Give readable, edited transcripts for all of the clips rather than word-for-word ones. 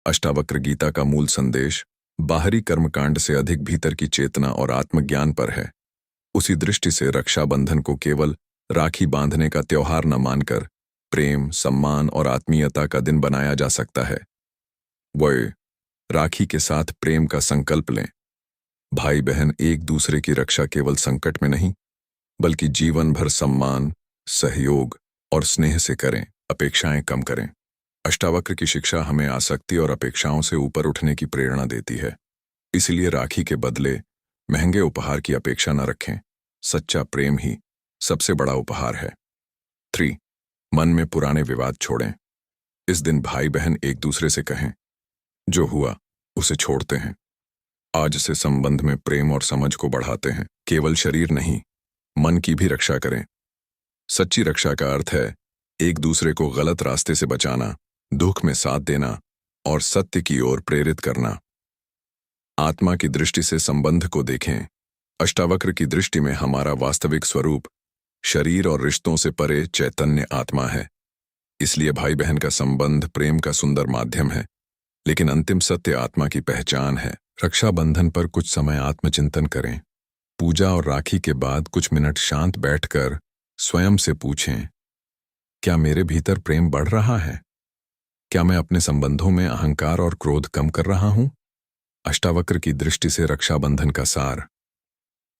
अष्टावक्र गीता का मूल संदेश बाहरी कर्मकांड से अधिक भीतर की चेतना और आत्मज्ञान पर है। उसी दृष्टि से रक्षाबंधन को केवल राखी बांधने का त्योहार न मानकर प्रेम, सम्मान और आत्मीयता का दिन बनाया जा सकता है। वह राखी के साथ प्रेम का संकल्प लें। भाई बहन एक दूसरे की रक्षा केवल संकट में नहीं, बल्कि जीवन भर सम्मान, सहयोग और स्नेह से करें। अपेक्षाएं कम करें। अष्टावक्र की शिक्षा हमें आसक्ति और अपेक्षाओं से ऊपर उठने की प्रेरणा देती है। इसलिए राखी के बदले महंगे उपहार की अपेक्षा न रखें। सच्चा प्रेम ही सबसे बड़ा उपहार है। 3. मन में पुराने विवाद छोड़ें। इस दिन भाई बहन एक दूसरे से कहें, जो हुआ उसे छोड़ते हैं। आज से संबंध में प्रेम और समझ को बढ़ाते हैं। केवल शरीर नहीं, मन की भी रक्षा करें। सच्ची रक्षा का अर्थ है एक दूसरे को गलत रास्ते से बचाना, दुख में साथ देना और सत्य की ओर प्रेरित करना। आत्मा की दृष्टि से संबंध को देखें। अष्टावक्र की दृष्टि में हमारा वास्तविक स्वरूप शरीर और रिश्तों से परे चैतन्य आत्मा है। इसलिए भाई बहन का संबंध प्रेम का सुंदर माध्यम है, लेकिन अंतिम सत्य आत्मा की पहचान है। रक्षाबंधन पर कुछ समय आत्मचिंतन करें। पूजा और राखी के बाद कुछ मिनट शांत बैठकर स्वयं से पूछें, क्या मेरे भीतर प्रेम बढ़ रहा है? क्या मैं अपने संबंधों में अहंकार और क्रोध कम कर रहा हूं? अष्टावक्र की दृष्टि से रक्षाबंधन का सार: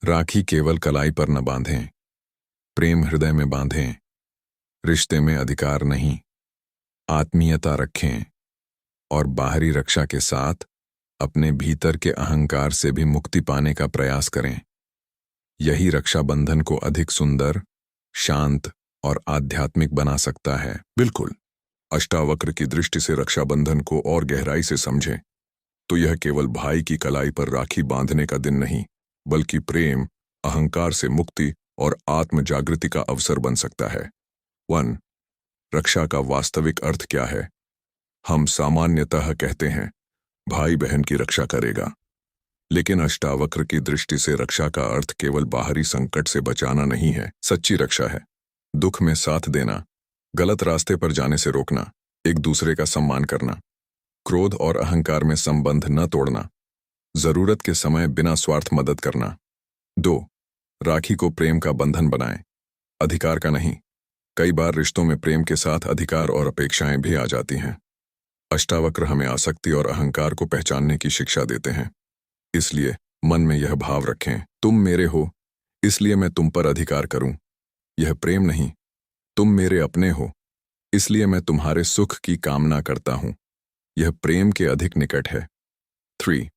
राखी केवल कलाई पर न बांधें, प्रेम हृदय में बांधें। रिश्ते में अधिकार नहीं, आत्मीयता रखें और बाहरी रक्षा के साथ अपने भीतर के अहंकार से भी मुक्ति पाने का प्रयास करें। यही रक्षाबंधन को अधिक सुंदर, शांत और आध्यात्मिक बना सकता है। बिल्कुल, अष्टावक्र की दृष्टि से रक्षाबंधन को और गहराई से समझें तो यह केवल भाई की कलाई पर राखी बांधने का दिन नहीं, बल्कि प्रेम, अहंकार से मुक्ति और आत्म जागृति का अवसर बन सकता है। 1. रक्षा का वास्तविक अर्थ क्या है? हम सामान्यतः कहते हैं भाई बहन की रक्षा करेगा, लेकिन अष्टावक्र की दृष्टि से रक्षा का अर्थ केवल बाहरी संकट से बचाना नहीं है। सच्ची रक्षा है दुख में साथ देना, गलत रास्ते पर जाने से रोकना, एक दूसरे का सम्मान करना, क्रोध और अहंकार में संबंध न तोड़ना, जरूरत के समय बिना स्वार्थ मदद करना। 2. राखी को प्रेम का बंधन बनाएं, अधिकार का नहीं। कई बार रिश्तों में प्रेम के साथ अधिकार और अपेक्षाएं भी आ जाती हैं। अष्टावक्र हमें आसक्ति और अहंकार को पहचानने की शिक्षा देते हैं। इसलिए मन में यह भाव रखें, तुम मेरे हो इसलिए मैं तुम पर अधिकार करूं। यह प्रेम नहीं, तुम मेरे अपने हो इसलिए मैं तुम्हारे सुख की कामना करता हूं। यह प्रेम के अधिक निकट है। 3.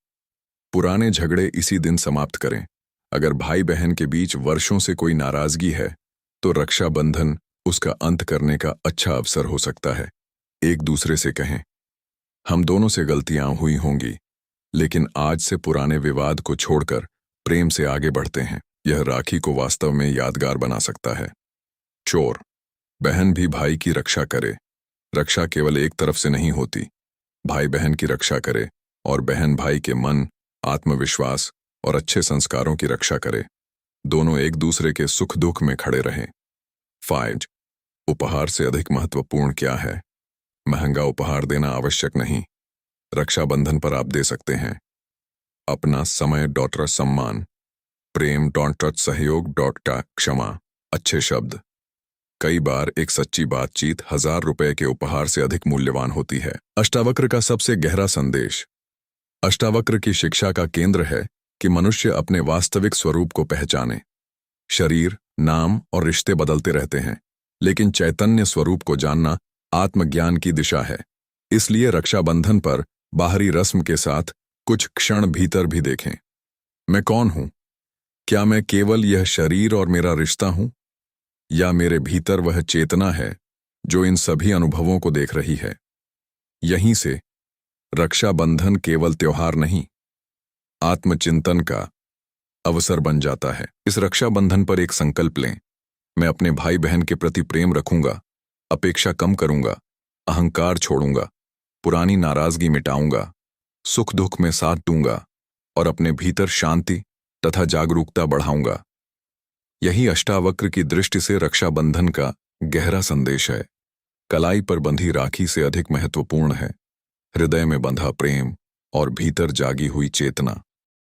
पुराने झगड़े इसी दिन समाप्त करें। अगर भाई बहन के बीच वर्षों से कोई नाराजगी है तो रक्षाबंधन उसका अंत करने का अच्छा अवसर हो सकता है। एक दूसरे से कहें, हम दोनों से गलतियां हुई होंगी, लेकिन आज से पुराने विवाद को छोड़कर प्रेम से आगे बढ़ते हैं। यह राखी को वास्तव में यादगार बना सकता है। 4. बहन भी भाई की रक्षा करे। रक्षा केवल एक तरफ से नहीं होती। भाई बहन की रक्षा करे और बहन भाई के मन, आत्मविश्वास और अच्छे संस्कारों की रक्षा करे। दोनों एक दूसरे के सुख दुख में खड़े रहें। 5. उपहार से अधिक महत्वपूर्ण क्या है? महंगा उपहार देना आवश्यक नहीं। रक्षाबंधन पर आप दे सकते हैं अपना समय, सम्मान, प्रेम, सहयोग, क्षमा, अच्छे शब्द। कई बार एक सच्ची बातचीत 1000 रुपए के उपहार से अधिक मूल्यवान होती है। अष्टावक्र का सबसे गहरा संदेश: अष्टावक्र की शिक्षा का केंद्र है कि मनुष्य अपने वास्तविक स्वरूप को पहचाने। शरीर, नाम और रिश्ते बदलते रहते हैं, लेकिन चैतन्य स्वरूप को जानना आत्मज्ञान की दिशा है। इसलिए रक्षाबंधन पर बाहरी रस्म के साथ कुछ क्षण भीतर भी देखें। मैं कौन हूं? क्या मैं केवल यह शरीर और मेरा रिश्ता हूं, या मेरे भीतर वह चेतना है जो इन सभी अनुभवों को देख रही है? यहीं से रक्षाबंधन केवल त्योहार नहीं, आत्मचिंतन का अवसर बन जाता है। इस रक्षाबंधन पर एक संकल्प लें, मैं अपने भाई बहन के प्रति प्रेम रखूंगा, अपेक्षा कम करूंगा, अहंकार छोड़ूंगा, पुरानी नाराजगी मिटाऊंगा, सुख दुख में साथ दूंगा और अपने भीतर शांति तथा जागरूकता बढ़ाऊंगा। यही अष्टावक्र की दृष्टि से रक्षाबंधन का गहरा संदेश है। कलाई पर बंधी राखी से अधिक महत्वपूर्ण है हृदय में बंधा प्रेम और भीतर जागी हुई चेतना।